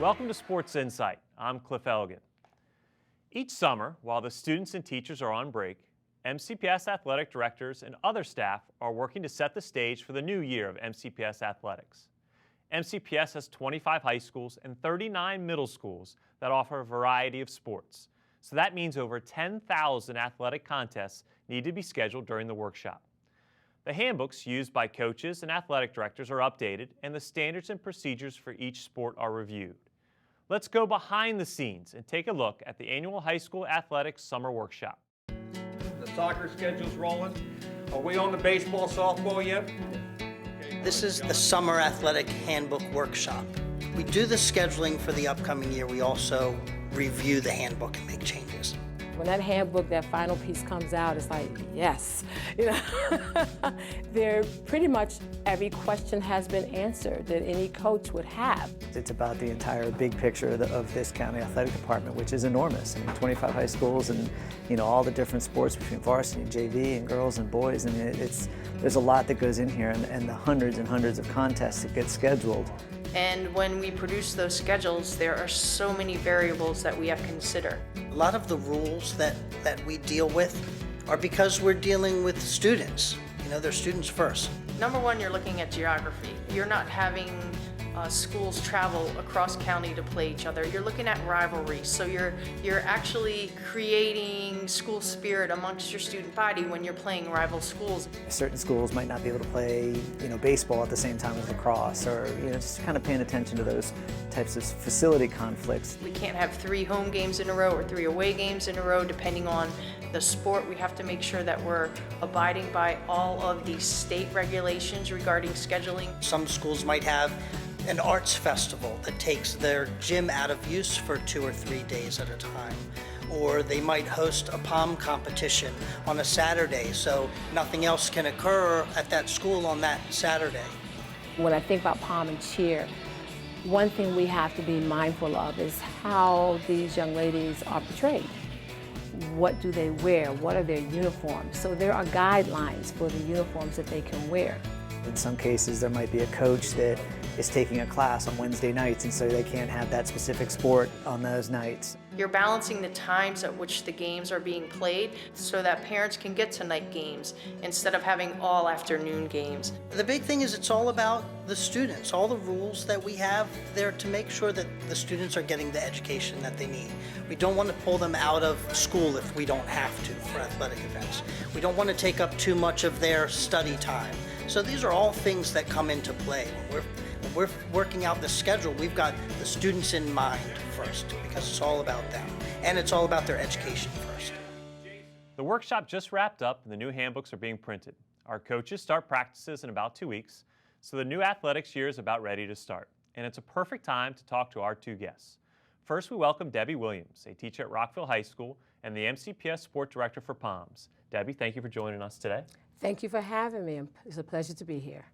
Welcome to Sports Insight. I'm Cliff Elgin. Each summer, while the students and teachers are on break, MCPS athletic directors and other staff are working to set the stage for the new year of MCPS athletics. MCPS has 25 high schools and 39 middle schools that offer a variety of sports. So that means over 10,000 athletic contests need to be scheduled during the workshop. The handbooks used by coaches and athletic directors are updated, and the standards and procedures for each sport are reviewed. Let's go behind the scenes and take a look at the annual high school athletics summer workshop. The soccer schedule's rolling. Are we on the baseball, softball yet? This is the Summer Athletic Handbook Workshop. We do the scheduling for the upcoming year. We also review the handbook and make changes. When that handbook, that final piece comes out, it's like, yes. There pretty much every question has been answered that any coach would have. It's about the entire big picture of this county athletic department, which is enormous. I mean, 25 high schools and, all the different sports between varsity and JV and girls and boys. I mean, there's a lot that goes in here, and the hundreds and hundreds of contests that get scheduled. And when we produce those schedules, there are so many variables that we have to consider. A lot of the rules that we deal with are because we're dealing with students. They're students first. Number one, you're looking at geography. You're not having schools travel across county to play each other. You're looking at rivalries. So you're actually creating school spirit amongst your student body when you're playing rival schools. Certain schools might not be able to play, baseball at the same time as lacrosse, or just kind of paying attention to those types of facility conflicts. We can't have 3 home games in a row or 3 away games in a row, depending on the sport. We have to make sure that we're abiding by all of the state regulations regarding scheduling. Some schools might have an arts festival that takes their gym out of use for 2 or 3 days at a time. Or they might host a pom competition on a Saturday, so nothing else can occur at that school on that Saturday. When I think about pom and cheer, one thing we have to be mindful of is how these young ladies are portrayed. What do they wear? What are their uniforms? So there are guidelines for the uniforms that they can wear. In some cases, there might be a coach that is taking a class on Wednesday nights, and so they can't have that specific sport on those nights. You're balancing the times at which the games are being played so that parents can get to night games instead of having all afternoon games. The big thing is it's all about the students. All the rules that we have there to make sure that the students are getting the education that they need. We don't want to pull them out of school if we don't have to for athletic events. We don't want to take up too much of their study time. So these are all things that come into play. When we're working out the schedule, we've got the students in mind first, because it's all about them, and it's all about their education first. The workshop just wrapped up and the new handbooks are being printed. Our coaches start practices in about 2 weeks, so the new athletics year is about ready to start. And it's a perfect time to talk to our 2 guests. First, we welcome Debbie Williams, a teacher at Rockville High School and the MCPS Sport Director for POMS. Debbie, thank you for joining us today. Thank you for having me. It's a pleasure to be here.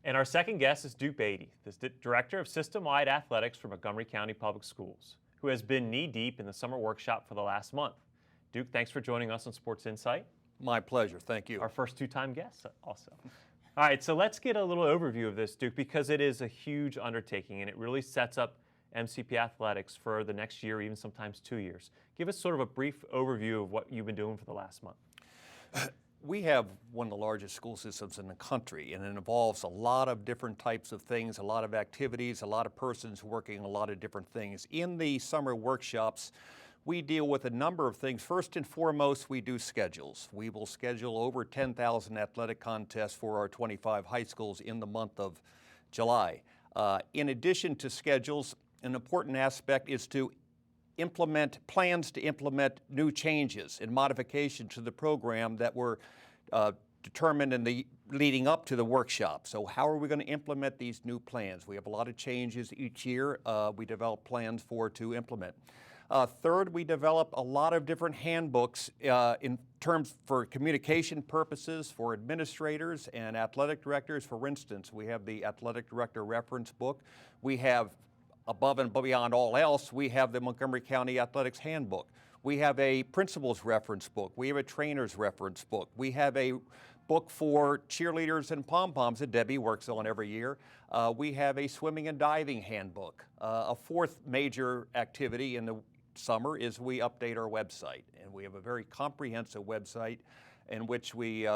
And our second guest is Duke Beatty, the Director of System-Wide Athletics for Montgomery County Public Schools, who has been knee-deep in the summer workshop for the last month. Duke, thanks for joining us on Sports Insight. My pleasure, thank you. Our first 2-time guest also. All right, so let's get a little overview of this, Duke, because it is a huge undertaking and it really sets up MCP athletics for the next year, even sometimes 2 years. Give us sort of a brief overview of what you've been doing for the last month. We have one of the largest school systems in the country, and it involves a lot of different types of things, a lot of activities, a lot of persons working a lot of different things. In the summer workshops, we deal with a number of things. First and foremost, we do schedules. We will schedule over 10,000 athletic contests for our 25 high schools in the month of July. In addition to schedules, an important aspect is to implement plans to implement new changes and modification to the program that were determined in the leading up to the workshop. So how are we going to implement these new plans? We have a lot of changes each year. We develop plans to implement. Third, we develop a lot of different handbooks in terms for communication purposes for administrators and athletic directors. For instance, we have the athletic director reference book. We have, above and beyond all else, we have the Montgomery County Athletics Handbook. We have a principal's reference book. We have a trainer's reference book. We have a book for cheerleaders and pom-poms that Debbie works on every year. We have a swimming and diving handbook. A fourth major activity in the summer is we update our website, and we have a very comprehensive website in which we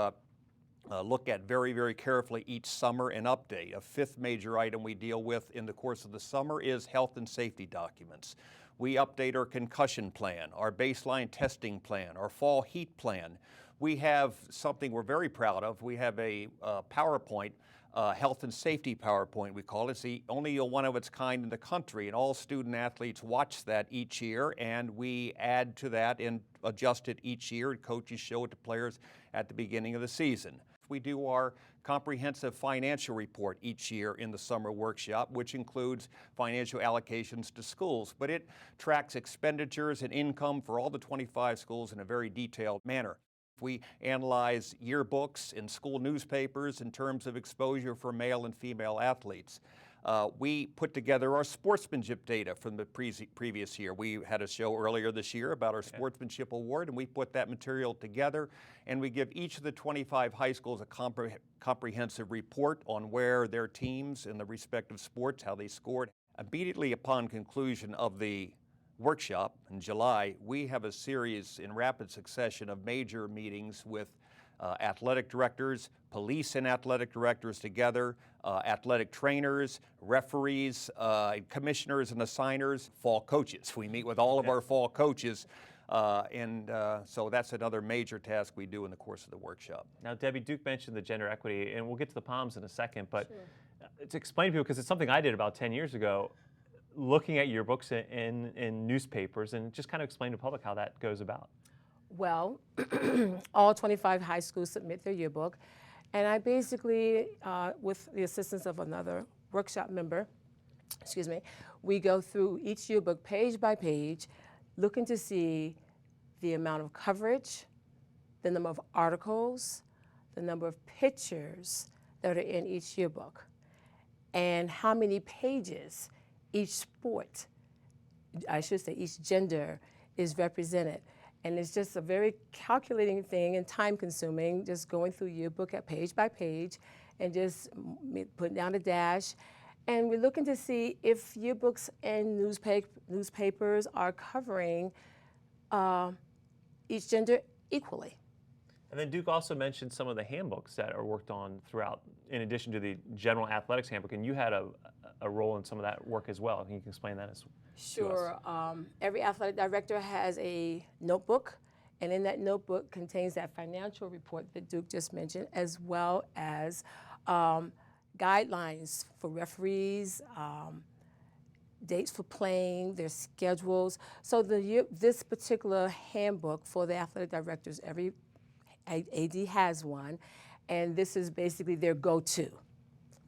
look at very, very carefully each summer and update. A fifth major item we deal with in the course of the summer is health and safety documents. We update our concussion plan, our baseline testing plan, our fall heat plan. We have something we're very proud of. We have a PowerPoint, health and safety PowerPoint we call it. It's the only one of its kind in the country, and all student athletes watch that each year, and we add to that and adjust it each year, and coaches show it to players at the beginning of the season. We do our comprehensive financial report each year in the summer workshop, which includes financial allocations to schools, but it tracks expenditures and income for all the 25 schools in a very detailed manner. We analyze yearbooks and school newspapers in terms of exposure for male and female athletes. We put together our sportsmanship data from the previous year. We had a show earlier this year about our sportsmanship award, and we put that material together, and we give each of the 25 high schools a comprehensive report on where their teams in the respective sports, how they scored. Immediately upon conclusion of the workshop in July, we have a series in rapid succession of major meetings with athletic directors, police and athletic directors together, athletic trainers, referees, commissioners and assigners, fall coaches. We meet with all of our fall coaches, so that's another major task we do in the course of the workshop. Now, Debbie, Duke mentioned the gender equity, and we'll get to the POMs in a second, but to explain to people, because it's something I did about 10 years ago, looking at yearbooks in newspapers, and just kind of explain to the public how that goes about. Well, all 25 high schools submit their yearbook, and I basically, with the assistance of another workshop member, we go through each yearbook page by page, looking to see the amount of coverage, the number of articles, the number of pictures that are in each yearbook, and how many pages each sport, each gender is represented. And it's just a very calculating thing and time consuming, just going through yearbook at page by page and just putting down a dash. And we're looking to see if yearbooks and newspapers are covering each gender equally. And then Duke also mentioned some of the handbooks that are worked on throughout, in addition to the general athletics handbook, and you had a role in some of that work as well. Can you explain that as well? Sure. Every athletic director has a notebook, and in that notebook contains that financial report that Duke just mentioned, as well as guidelines for referees, dates for playing, their schedules. So this particular handbook for the athletic directors, every AD has one, and this is basically their go-to.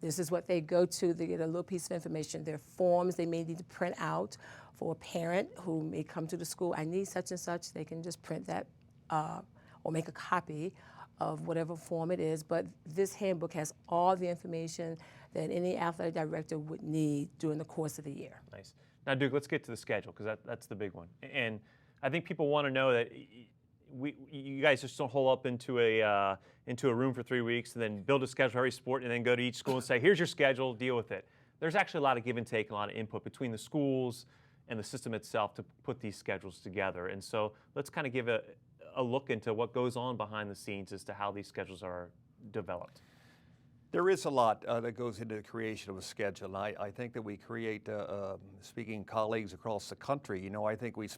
This is what they go to. They get a little piece of information. Their forms they may need to print out for a parent who may come to the school. I need such and such. They can just print that or make a copy of whatever form it is. But this handbook has all the information that any athletic director would need during the course of the year. Nice. Now, Duke, let's get to the schedule, because that's the big one. And I think people want to know that you guys just don't hole up into a room for 3 weeks and then build a schedule for every sport and then go to each school and say, here's your schedule, deal with it. There's actually a lot of give and take, a lot of input between the schools and the system itself to put these schedules together. And so let's kind of give a look into what goes on behind the scenes as to how these schedules are developed. There is a lot that goes into the creation of a schedule. I think that we create, speaking colleagues across the country, I think we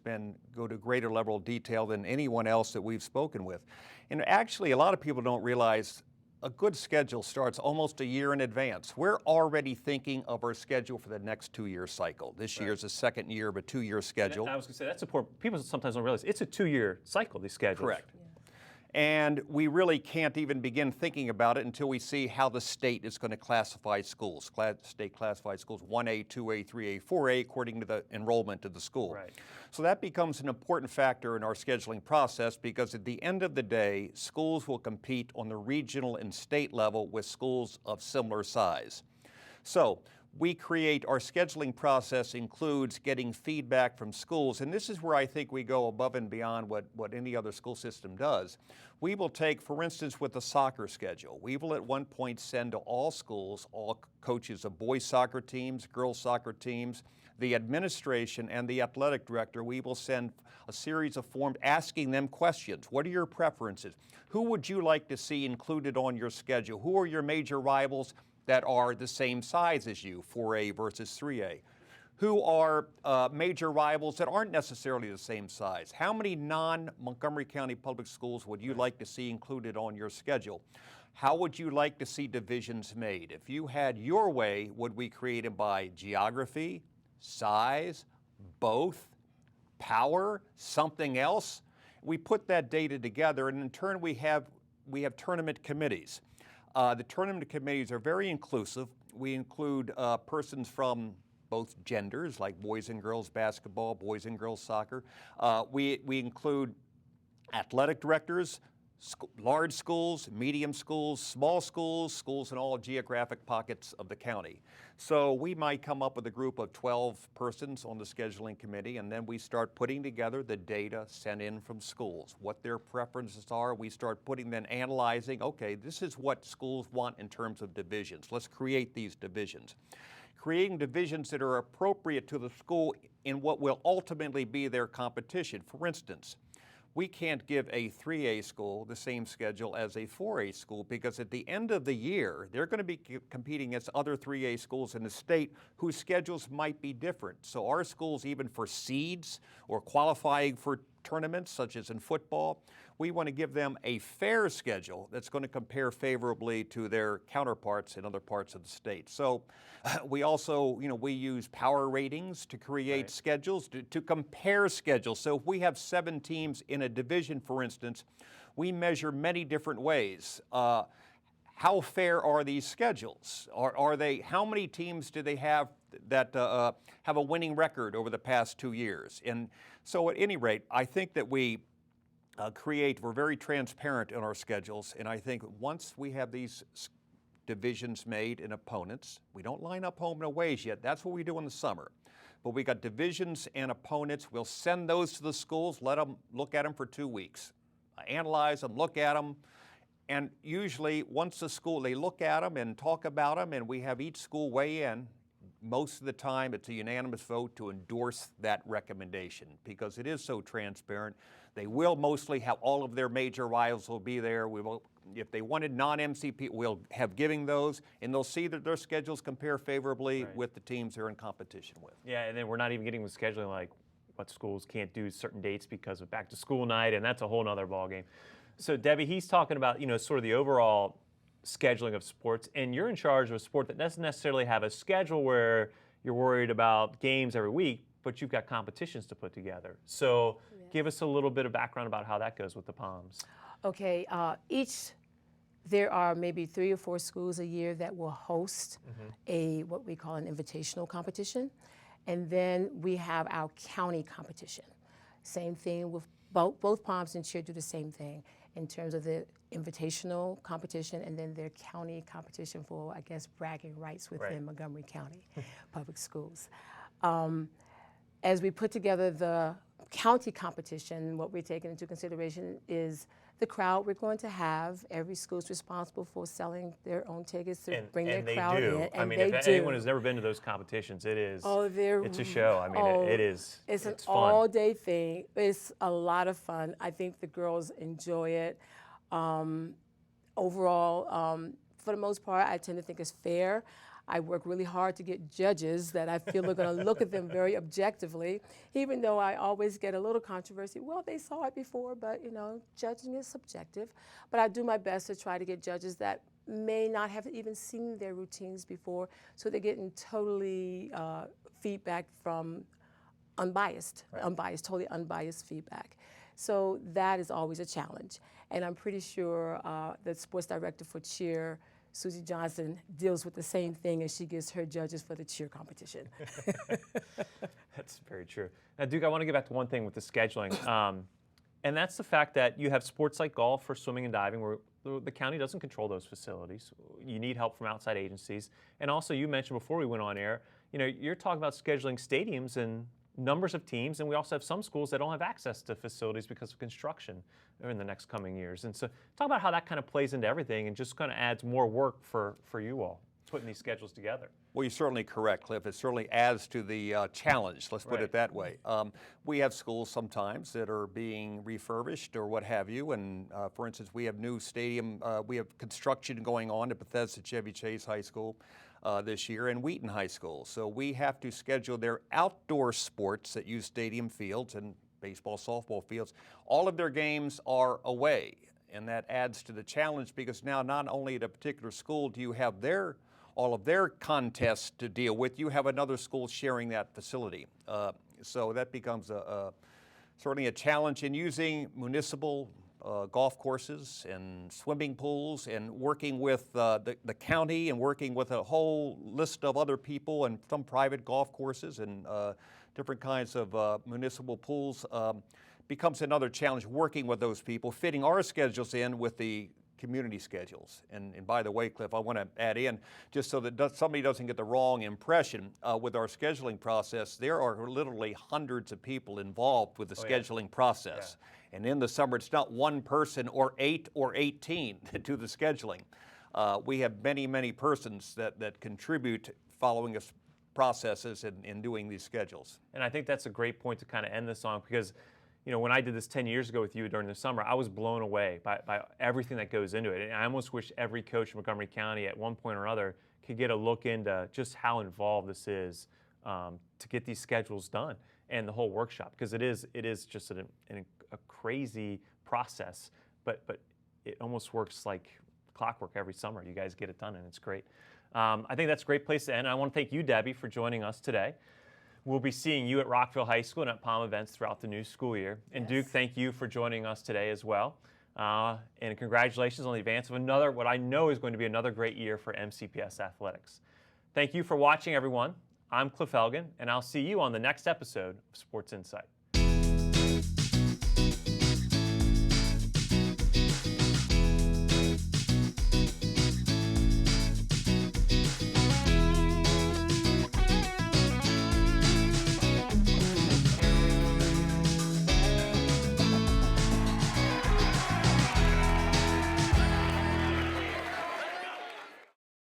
go to greater level of detail than anyone else that we've spoken with. And actually, a lot of people don't realize a good schedule starts almost a year in advance. We're already thinking of our schedule for the next 2-year cycle. This year is the second year of a 2-year schedule. And I was going to say, that's important. People sometimes don't realize it's a 2-year cycle, these schedules. Correct. And we really can't even begin thinking about it until we see how the state is going to classify schools. State classified schools 1A, 2A, 3A, 4A according to the enrollment of the school. Right. So that becomes an important factor in our scheduling process, because at the end of the day, schools will compete on the regional and state level with schools of similar size. So we create, our scheduling process includes getting feedback from schools, and this is where I think we go above and beyond what any other school system does. We will take, for instance, with the soccer schedule, we will at one point send to all schools, all coaches of boys soccer teams, girls soccer teams, the administration and the athletic director, we will send a series of forms asking them questions. What are your preferences? Who would you like to see included on your schedule? Who are your major rivals that are the same size as you, 4A versus 3A? Who are major rivals that aren't necessarily the same size? How many non-Montgomery County public schools would you like to see included on your schedule? How would you like to see divisions made? If you had your way, would we create them by geography, size, both, power, something else? We put that data together, and in turn we have tournament committees. The tournament committees are very inclusive. We include persons from both genders, like boys and girls basketball, boys and girls soccer. We include athletic directors, large schools, medium schools, small schools, schools in all geographic pockets of the county. So we might come up with a group of 12 persons on the scheduling committee, and then we start putting together the data sent in from schools, what their preferences are. We start analyzing, okay, this is what schools want in terms of divisions. Let's create these divisions. Creating divisions that are appropriate to the school in what will ultimately be their competition. For instance, we can't give a 3A school the same schedule as a 4A school, because at the end of the year, they're going to be competing against other 3A schools in the state whose schedules might be different. So our schools, even for seeds or qualifying for tournaments, such as in football, we want to give them a fair schedule that's going to compare favorably to their counterparts in other parts of the state. So we also, we use power ratings to create schedules, to compare schedules. So if we have 7 teams in a division, for instance, we measure many different ways. How fair are these schedules? How many teams do they have that have a winning record over the past 2 years? And so at any rate, I think that we're very transparent in our schedules, and I think once we have these divisions made and opponents, we don't line up home and aways yet, that's what we do in the summer. But we got divisions and opponents, we'll send those to the schools, let them look at them for 2 weeks. Analyze them, look at them, and usually once they look at them and talk about them, and we have each school weigh in, most of the time it's a unanimous vote to endorse that recommendation because it is so transparent. They will mostly have all of their major rivals will be there. We will, if they wanted non-MCP, we'll have giving those, and they'll see that their schedules compare favorably with the teams they're in competition with. Yeah, and then we're not even getting with scheduling like what schools can't do certain dates because of back to school night, and that's a whole nother ballgame. So Debbie, he's talking about, sort of the overall scheduling of sports, and you're in charge of a sport that doesn't necessarily have a schedule where you're worried about games every week, but you've got competitions to put together. So give us a little bit of background about how that goes with the Palms. Okay, there are maybe 3 or 4 schools a year that will host what we call an invitational competition. And then we have our county competition. Same thing with both Palms and Cheer do the same thing in terms of the invitational competition and then their county competition for, I guess, bragging rights within Montgomery County Public Schools. As we put together the county competition, what we're taking into consideration is the crowd we're going to have. Every school's responsible for selling their own tickets to bring their crowd in. And I mean, if anyone has never been to those competitions, it is. It's a show. I mean, it is. It's an fun. all-day thing. It's a lot of fun. I think the girls enjoy it. Overall, for the most part, I tend to think it's fair. I work really hard to get judges that I feel are going to look at them very objectively, even though I always get a little controversy. Well, they saw it before, but judging is subjective. But I do my best to try to get judges that may not have even seen their routines before, so they're getting totally feedback from totally unbiased feedback. So that is always a challenge. And I'm pretty sure the sports director for cheer, Susie Johnson, deals with the same thing as she gives her judges for the cheer competition. That's very true. Now, Duke, I want to get back to one thing with the scheduling, and that's the fact that you have sports like golf or swimming and diving where the county doesn't control those facilities. You need help from outside agencies. And also, you mentioned before we went on air, you're talking about scheduling stadiums and numbers of teams, and we also have some schools that don't have access to facilities because of construction in the next coming years. And so talk about how that kind of plays into everything and just kind of adds more work for you all, putting these schedules together. Well, you're certainly correct, Cliff. It certainly adds to the challenge, let's put it that way. We have schools sometimes that are being refurbished or what have you, and for instance, we have new stadium, we have construction going on at Bethesda Chevy Chase High School this year and Wheaton High School. So we have to schedule their outdoor sports that use stadium fields and baseball, softball fields. All of their games are away, and that adds to the challenge because now not only at a particular school do you have all of their contests to deal with, you have another school sharing that facility. So that becomes certainly a challenge in using municipal golf courses and swimming pools and working with the county and working with a whole list of other people and some private golf courses and different kinds of municipal pools becomes another challenge, working with those people, fitting our schedules in with the community schedules. And by the way, Cliff, I want to add in, just so that somebody doesn't get the wrong impression, with our scheduling process, there are literally hundreds of people involved with the scheduling process. Yeah. And in the summer, it's not one person or 8 or 18 that do the scheduling. We have many, many persons that contribute following us processes in doing these schedules. And I think that's a great point to kind of end this on, because when I did this 10 years ago with you during the summer, I was blown away by everything that goes into it. And I almost wish every coach in Montgomery County at one point or another could get a look into just how involved this is to get these schedules done and the whole workshop, because it is just a crazy process, but it almost works like clockwork every summer. You guys get it done, and it's great. I think that's a great place to end. I want to thank you, Debbie, for joining us today. We'll be seeing you at Rockville High School and at Palm events throughout the new school year. And Duke, thank you for joining us today as well. And congratulations on the advance of another, what I know is going to be another great year for MCPS Athletics. Thank you for watching, everyone. I'm Cliff Elgin, and I'll see you on the next episode of Sports Insight.